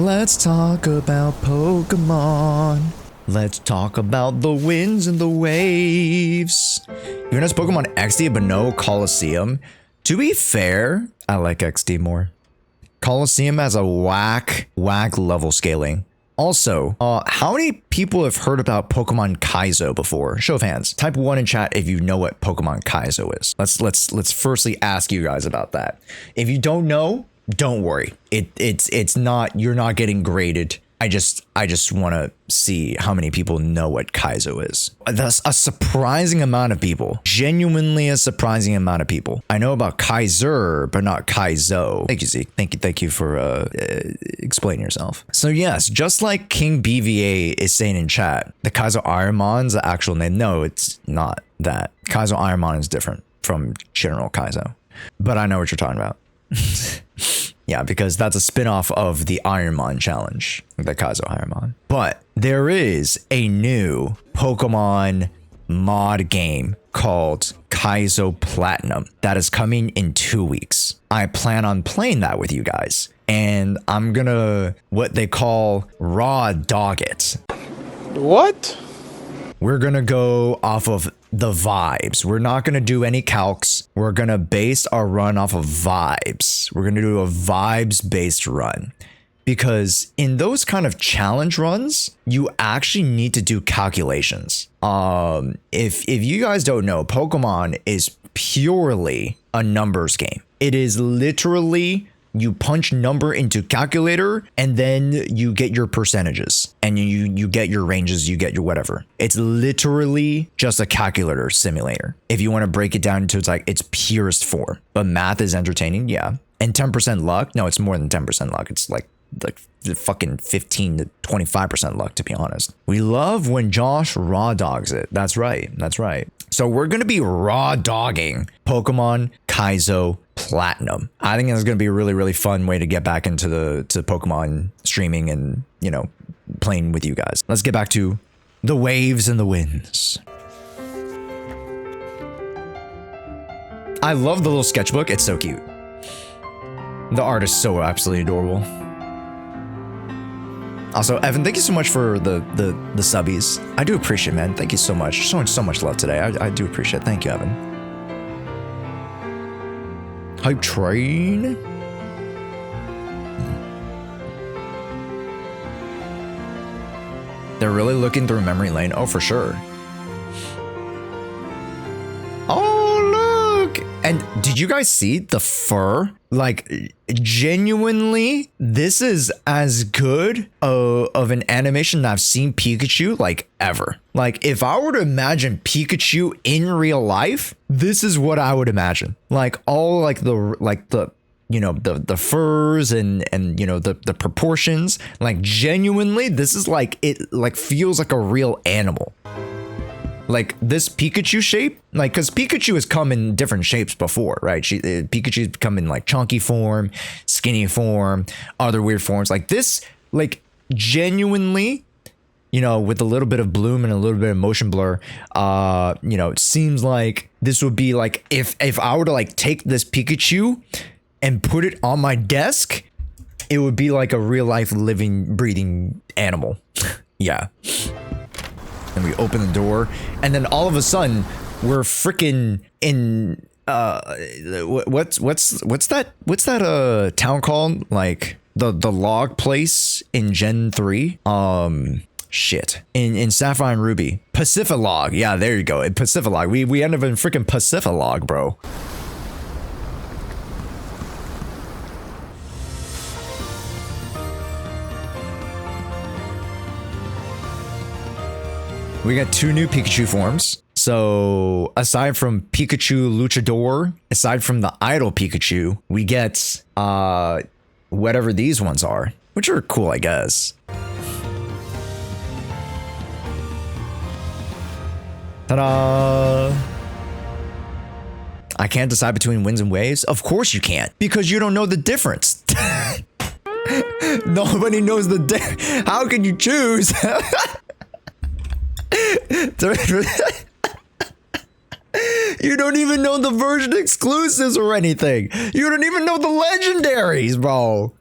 Let's talk about Pokemon. Let's talk about the winds and the waves. Even as Pokemon XD but no Coliseum. To be fair, I like XD more. Coliseum has a whack level scaling. Also, how many people have heard about Pokemon Kaizo before? Show of hands. Type 1 in chat if you know what Pokemon Kaizo is. Let's firstly ask you guys about that. If you don't know, don't worry. It's not, you're not getting graded. I just want to see how many people know what Kaizo is. That's a surprising amount of people. Genuinely a surprising amount of people. I know about Kaiser, but not Kaizo. Thank you, Zeke. Thank you for explaining yourself. So yes, just like King BVA is saying in chat, the Kaizo Ironmon's the actual name. No, it's not that. Kaizo Ironmon is different from General Kaizo. But I know what you're talking about. Yeah, because that's a spin-off of the Ironmon challenge, the Kaizo Ironmon. But there is a new Pokemon mod game called Kaizo Platinum that is coming in 2 weeks. I plan on playing that with you guys. And I'm gonna, what they call raw dog it. What? We're gonna go off of the vibes. We're not gonna do any calcs. We're gonna base our run off of vibes. We're gonna do a vibes based run. Because in those kind of challenge runs, you actually need to do calculations. If you guys don't know, Pokemon is purely a numbers game. It is literally you punch number into calculator and then you get your percentages and you get your ranges, you get your whatever. It's literally just a calculator simulator. If you want to break it down into its purest form, but math is entertaining. Yeah. And 10% luck. No, it's more than 10% luck. It's like the fucking 15 to 25% luck, to be honest. We love when Josh raw dogs it. That's right. That's right. So we're going to be raw dogging Pokemon Kaizo Platinum. I think it's going to be a really, really fun way to get back into to Pokemon streaming and, you know, playing with you guys. Let's get back to the waves and the winds. I love the little sketchbook. It's so cute. The art is so absolutely adorable. Also, Evan, thank you so much for the subbies. I do appreciate it, man. Thank you so much. So much love today. I do appreciate it. Thank you, Evan. Hype train. They're really looking through memory lane. Oh, for sure. Oh, look. And did you guys see the fur? Like, genuinely, this is as good of an animation that I've seen Pikachu, like, ever. Like, if I were to imagine Pikachu in real life, this is what I would imagine. Like, all, the you know, the furs and you know, the proportions. Like, genuinely, this is like, it, like, feels like a real animal. Like this Pikachu shape, like, because Pikachu has come in different shapes before, right? Pikachu's come in like chunky form, skinny form, other weird forms. Like this, like genuinely, you know, with a little bit of bloom and a little bit of motion blur, you know, it seems like this would be like if I were to like take this Pikachu and put it on my desk, it would be like a real life living, breathing animal. Yeah. And we open the door, and then all of a sudden, we're freaking in what's that town called? Like the log place in Gen 3? Shit. In Sapphire and Ruby. Pacifilog. Yeah, there you go. In Pacifilog. We end up in freaking Pacifilog, bro. We got 2 new Pikachu forms. So aside from Pikachu Luchador, aside from the idle Pikachu, we get whatever these ones are, which are cool, I guess. Ta-da! I can't decide between winds and waves. Of course you can't, because you don't know the difference. Nobody knows the difference. How can you choose? You don't even know the version exclusives or anything. You don't even know the legendaries, bro.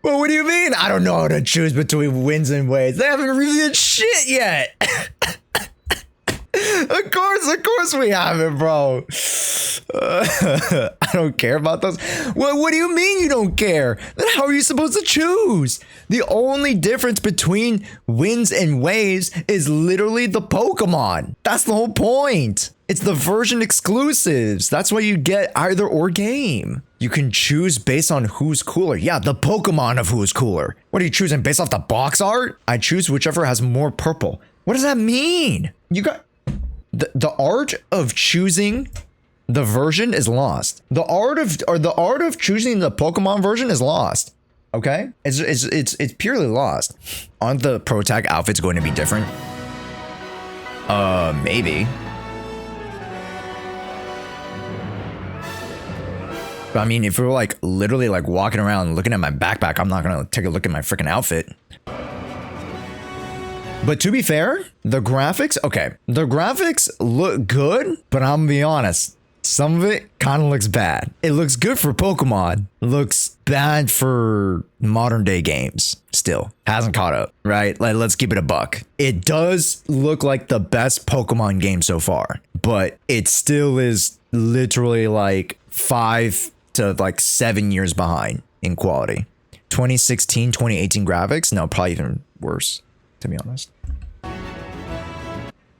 Well, what do you mean? I don't know how to choose between wins and waves. They haven't reviewed shit yet. Of course we haven't, bro. I don't care about those. What do you mean you don't care? Then how are you supposed to choose? The only difference between wins and waves is literally the Pokemon. That's the whole point. It's the version exclusives. That's why you get either or game. You can choose based on who's cooler. Yeah, the Pokemon of who's cooler. What are you choosing based off the box art? I choose whichever has more purple. What does that mean? You got the art of choosing the version is lost. The art of choosing the Pokemon version is lost. Okay? It's purely lost. Aren't the Pro Tag outfits going to be different? Maybe. But I mean, if we're like literally like walking around looking at my backpack, I'm not gonna take a look at my freaking outfit. But to be fair, the graphics, okay, the graphics look good, but I'm gonna be honest, some of it kind of looks bad. It looks good for Pokemon, looks bad for modern day games. Still hasn't caught up, right? Like, let's keep it a buck. It does look like the best Pokemon game so far, but it still is literally like 5 to like 7 years behind in quality. 2016, 2018 graphics, no, probably even worse, to be honest.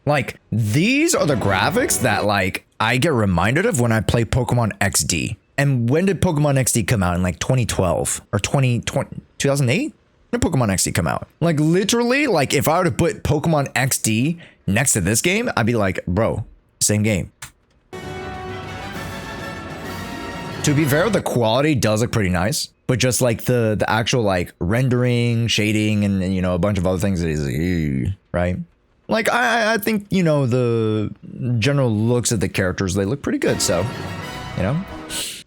Like, these are the graphics that like I get reminded of when I play Pokemon XD. And when did Pokemon XD come out? In like 2012 or 2008? When did Pokemon XD come out? Like, literally, like if I were to put Pokemon XD next to this game, I'd be like, bro, same game. To be fair, the quality does look pretty nice, but just like the actual like rendering, shading, and you know, a bunch of other things is right. Like I think, you know, the general looks of the characters, they look pretty good. So, you know,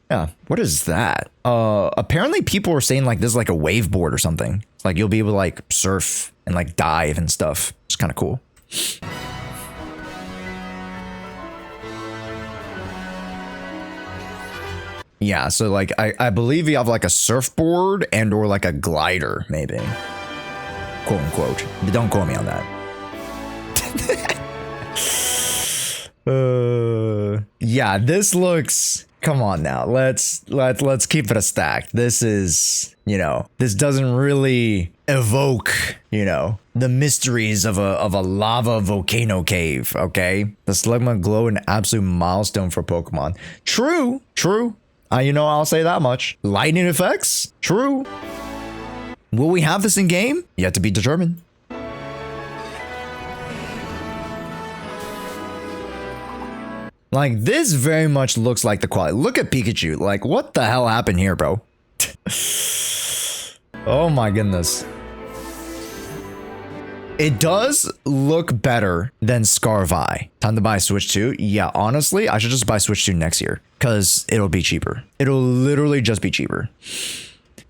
yeah. What is that? Apparently people are saying like this is like a wave board or something. Like you'll be able to like surf and like dive and stuff. It's kind of cool. Yeah, so like I believe you have like a surfboard and or like a glider, maybe. Quote unquote. But don't quote me on that. Yeah, this looks, come on now. Let's keep it a stack. This is, you know, this doesn't really evoke, you know, the mysteries of a lava volcano cave, okay? The Slugma Glow, an absolute milestone for Pokemon. True. You know, I'll say that much. Lightning effects? True. Will we have this in game? Yet to be determined. Like, this very much looks like the quality. Look at Pikachu. Like, what the hell happened here, bro? Oh my goodness. It does look better than Scarvi. Time to buy Switch 2. Yeah, honestly, I should just buy Switch 2 next year because it'll be cheaper. It'll literally just be cheaper.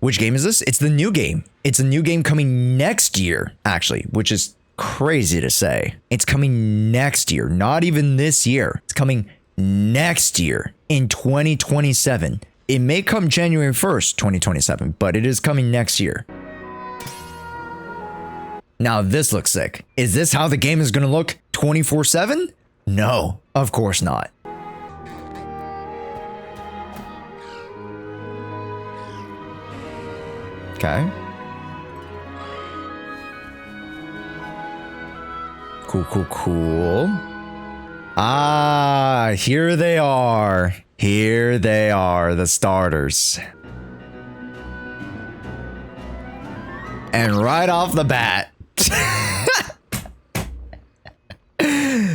Which game is this? It's the new game. It's a new game coming next year, actually, which is crazy to say. It's coming next year, not even this year. It's coming next year in 2027. It may come January 1st, 2027, but it is coming next year. Now this looks sick. Is this how the game is going to look 24/7? No, of course not. Okay. Cool. Ah, here they are. Here they are, the starters. And right off the bat,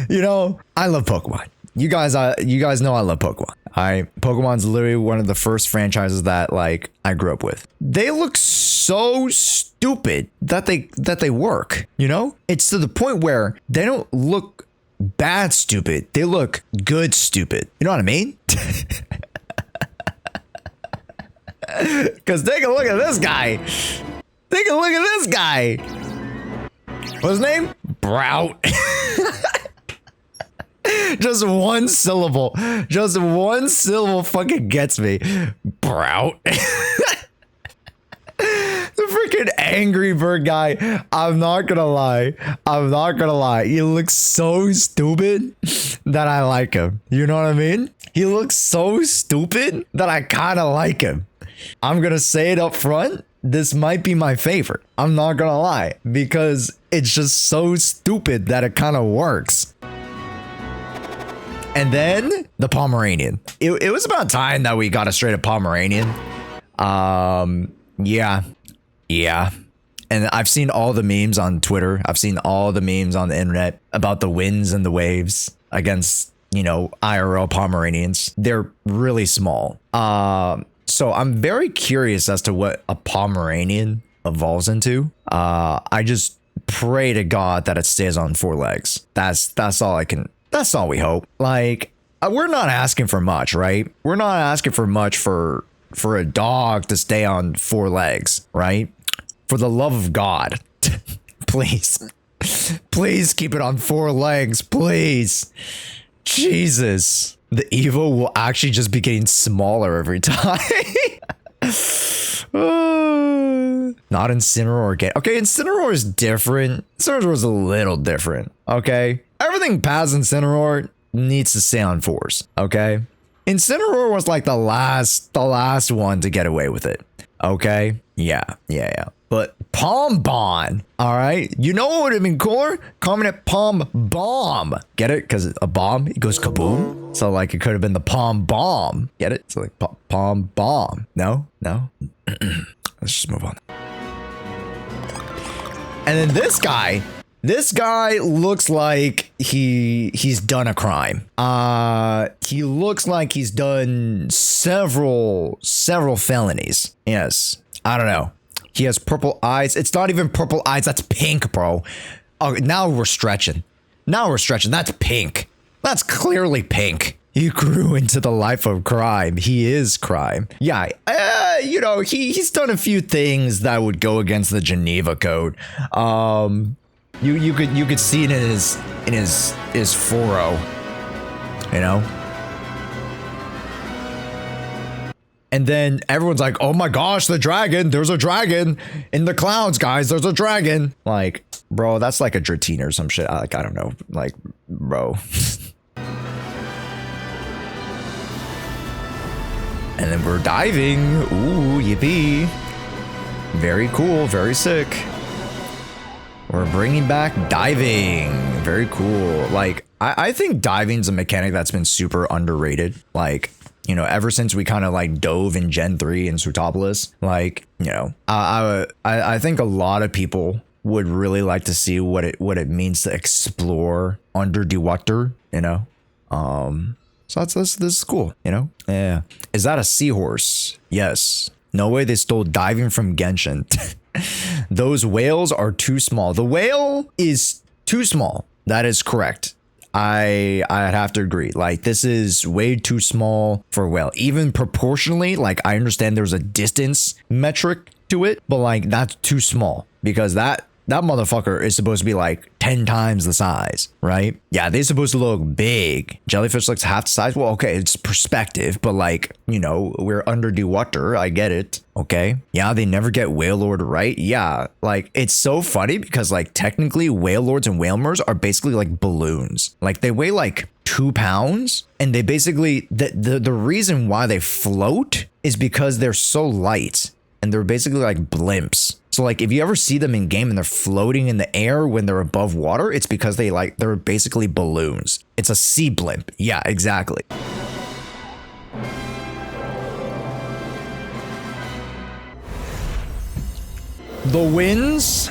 you know, I love Pokemon. You guys know I love Pokemon. Pokemon's literally one of the first franchises that like I grew up with. They look so stupid that they work, you know? It's to the point where they don't look bad stupid. They look good stupid. You know what I mean? Cause take a look at this guy. Take a look at this guy. What's his name? Browt. Just one syllable. Just one syllable fucking gets me. Browt. fucking Angry Bird guy. I'm not gonna lie. I'm not gonna lie. He looks so stupid that I like him. You know what I mean? He looks so stupid that I kind of like him. I'm gonna say it up front. This might be my favorite. I'm not gonna lie, because it's just so stupid that it kind of works. And then the Pomeranian. It was about time that we got a straight up Pomeranian. Yeah. And I've seen all the memes on Twitter. I've seen all the memes on the internet about the winds and the waves against, you know, IRL Pomeranians. They're really small. So I'm very curious as to what a Pomeranian evolves into. I just pray to God that it stays on 4 legs. That's all I can. That's all we hope. Like, we're not asking for much, right? We're not asking for much for a dog to stay on 4 legs, right? For the love of God, please, please keep it on 4 legs, please. Jesus, the Evo will actually just be getting smaller every time. Not Incineroar again. Okay, Incineroar is different. Incineroar is a little different. Okay, everything past Incineroar needs to stay on 4s. Okay, Incineroar was like the last one to get away with it. Okay, yeah. But pombon, all right. You know what would have been cooler? Calling it pom bomb. Get it? Because a bomb, it goes kaboom. So like it could have been the pom bomb. Get it? So like pom bomb. No. Let's just move on. And then this guy looks like he's done a crime. He looks like he's done several felonies. Yes. I don't know. He has purple eyes. It's not even purple eyes. That's pink, bro. Oh, now we're stretching. That's pink. That's clearly pink. He grew into the life of crime. He is crime. Yeah. You know, he's done a few things that would go against the Geneva Code. You could see it in his furrow. You know. And then everyone's like, oh my gosh, the dragon. There's a dragon in the clouds, guys. There's a dragon. Like, bro, that's like a Dratini or some shit. Like, I don't know. Like, bro. And then we're diving. Ooh, yippee. Very cool. Very sick. We're bringing back diving. Very cool. Like, I think diving's a mechanic that's been super underrated. Like, you know, ever since we kind of like dove in Gen 3 in Sutopolis, like, you know, I think a lot of people would really like to see what it means to explore under the water, you know. So this is cool, you know. Yeah. Is that a seahorse? Yes. No way they stole diving from Genshin. Those whales are too small. The whale is too small. That is correct. I'd have to agree. Like, this is way too small for a whale. Even proportionally, like, I understand there's a distance metric to it, but like, that's too small because that motherfucker is supposed to be like 10 times the size, right? Yeah, they're supposed to look big. Jellyfish looks half the size. Well, okay, it's perspective, but like, you know, we're under the water. I get it. Okay. Yeah, they never get Whale Lord right. Yeah, like, it's so funny because like technically Whale Lords and Whalemers are basically like balloons. Like, they weigh like 2 pounds, and they basically, the reason why they float is because they're so light and they're basically like blimps. So like, if you ever see them in game and they're floating in the air when they're above water, it's because they're basically balloons. It's a sea blimp. Yeah, exactly. The winds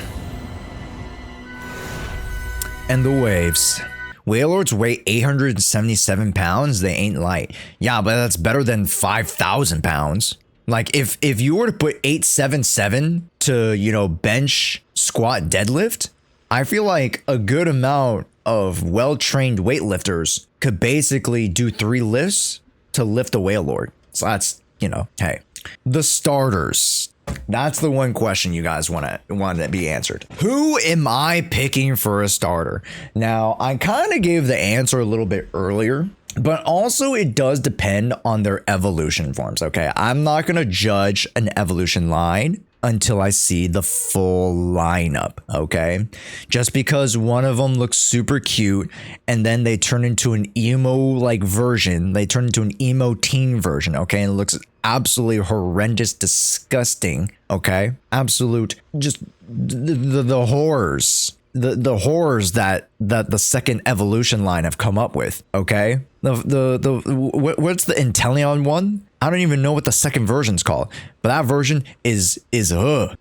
and the waves. Whalelords weigh 877 pounds. They ain't light. Yeah, but that's better than 5,000 pounds. Like, if you were to put 877 to, you know, bench, squat, deadlift, I feel like a good amount of well-trained weightlifters could basically do 3 lifts to lift a Whale Lord. So that's, you know, hey. The starters. That's the one question you guys want to be answered. Who am I picking for a starter? Now, I kind of gave the answer a little bit earlier, but also it does depend on their evolution forms. Okay, I'm not going to judge an evolution line until I see the full lineup, okay? Just because one of them looks super cute and then they turn into an emo-like version, they turn into an emo teen version, okay? And it looks absolutely horrendous, disgusting, okay? Absolute, just the horrors. The horrors that the second evolution line have come up with, okay? What's the Inteleon one? I don't even know what the second version's called, but that version is the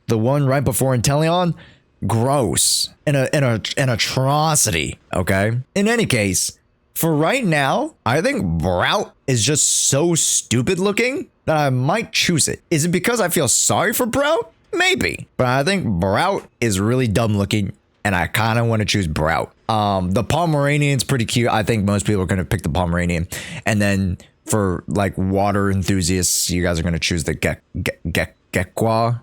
one right before Inteleon, gross, and an atrocity, okay? In any case, for right now, I think Browt is just so stupid looking that I might choose it. Is it because I feel sorry for Browt? Maybe, but I think Browt is really dumb looking, and I kind of want to choose Browt. The Pomeranian's pretty cute. I think most people are going to pick the Pomeranian, and then for like water enthusiasts, you guys are going to choose the Gekwa.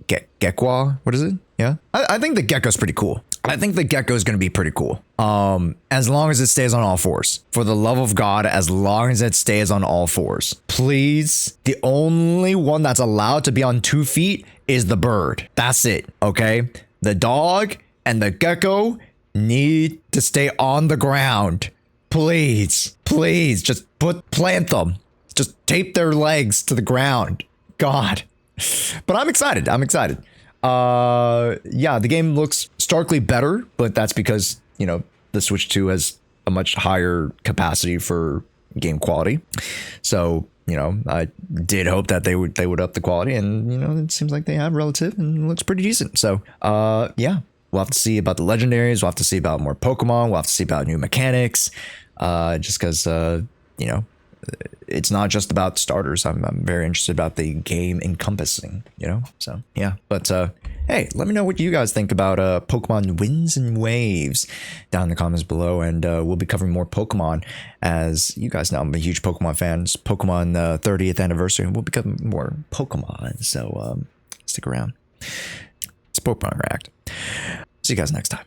Gekwa. What is it? Yeah, I think the Gecko's pretty cool. I think the Gecko is going to be pretty cool. As long as it stays on all fours. For the love of God, as long as it stays on all fours. Please, the only one that's allowed to be on 2 feet is the bird. That's it, okay? The dog and the gecko need to stay on the ground. Please, please, just plant them. Just tape their legs to the ground. God. But I'm excited. I'm excited. Yeah, the game looks starkly better, but that's because, you know, the Switch 2 has a much higher capacity for game quality. So, you know, I did hope that they would up the quality, and, you know, it seems like they have relative and it looks pretty decent. So, yeah, we'll have to see about the legendaries. We'll have to see about more Pokemon. We'll have to see about new mechanics, just because, you know, it's not just about starters. I'm very interested about the game encompassing, you know? So, yeah. But, hey, let me know what you guys think about Pokemon Winds and Waves down in the comments below. And we'll be covering more Pokemon. As you guys know, I'm a huge Pokemon fan. It's Pokemon 30th anniversary, and we'll be covering more Pokemon. So, stick around. It's Pokemon React. See you guys next time.